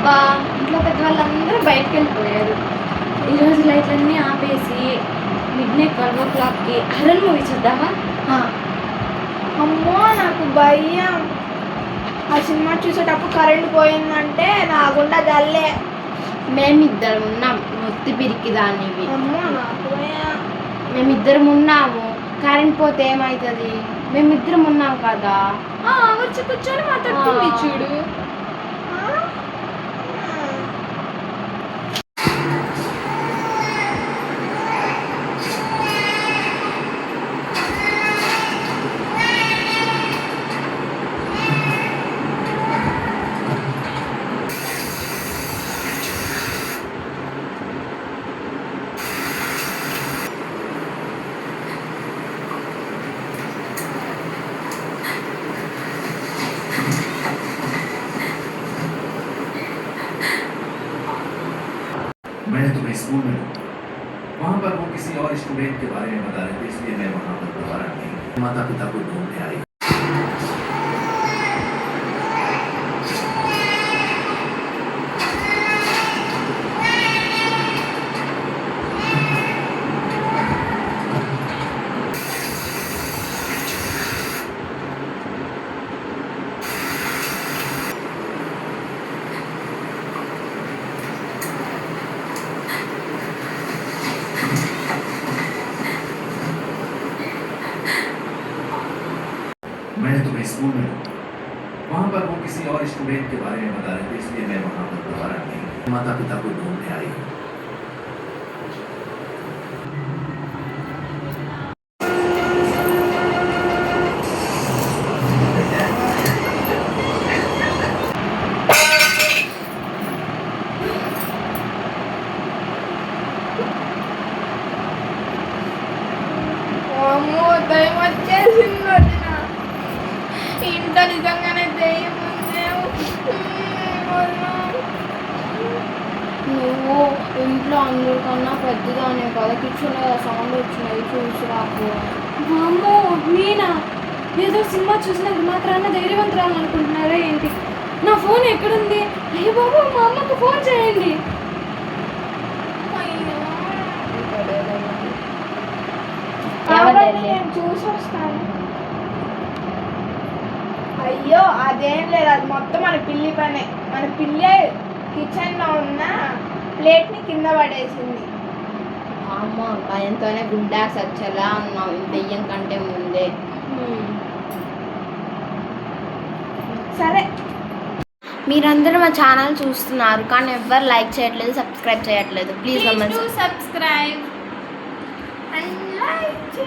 అబ్బా ఇంట్లో పెద్దవాళ్ళందరూ బయటకు వెళ్ళిపోయారు. ఈరోజు లైట్లన్నీ ఆపేసి మిడ్నైట్ 12 o'clockకి హర్రర్ మూవీ చూద్దామా? అమ్మో నాకు భయం. ఆ సినిమా చూసేటప్పుడు కరెంట్ పోయిందంటే నాకుండా జల్లే. మేమిద్దరం ఉన్నాం, నొత్తి పిరికి దానివి. అమ్మో నాకు భయం. మేమిద్దరం ఉన్నాము, కరెంట్ పోతే ఏమవుతుంది? మేమిద్దరం ఉన్నాం కదా. వచ్చి కూర్చొని మాట్లాడుతుంది చూడు. मैंने तुम्हें स्कूल में वहाँ पर वो किसी और स्टूडेंट के बारे में बता रहे थे, इसलिए मैं वहाँ पर दोबारा नहीं। माता पिता को ढूंढने आई। मैंने तुम्हें स्कूल में वहाँ पर वो किसी और स्टूडेंट के बारे में बता रहे थे, इसलिए मैं वहाँ पर दोबारा नहीं। माता पिता को ढूंढने आई। అమ్మో దయ్యం వచ్చేసింది వదిన. ఇంట్లో నిజంగానే దయ్యం ఉంది. నువ్వు ఇంట్లో అందరికన్నా పెద్దదానే కదా, కిచెన్ సౌండ్ వచ్చినది చూసి రాకు. అమ్మో నేనా? ఏదో సినిమా చూసినందుకు మాత్రాన ధైర్యవంతురాలు అనుకుంటున్నారా ఏంటి? నా ఫోన్ ఎక్కడుంది? అయ్యో బాబు, మా అమ్మకు ఫోన్ చేయండి. నేను చూసి వస్తాను. అయ్యో అదేం లేదు, అది మొత్తం మన పిల్లి పనే. మన పిల్లే కిచెన్ లో ఉన్న ప్లేట్ ని కింద పడేసింది. అమ్మ భయంతోనే గుండా సచ్చలా ఉన్నావు దెయ్యం కంటే ముందే. సరే, మీరందరూ మా ఛానల్ చూస్తున్నారు కానీ ఎవ్వరు లైక్ చేయట్లేదు, సబ్స్క్రైబ్ చేయట్లేదు. Please subscribe and like.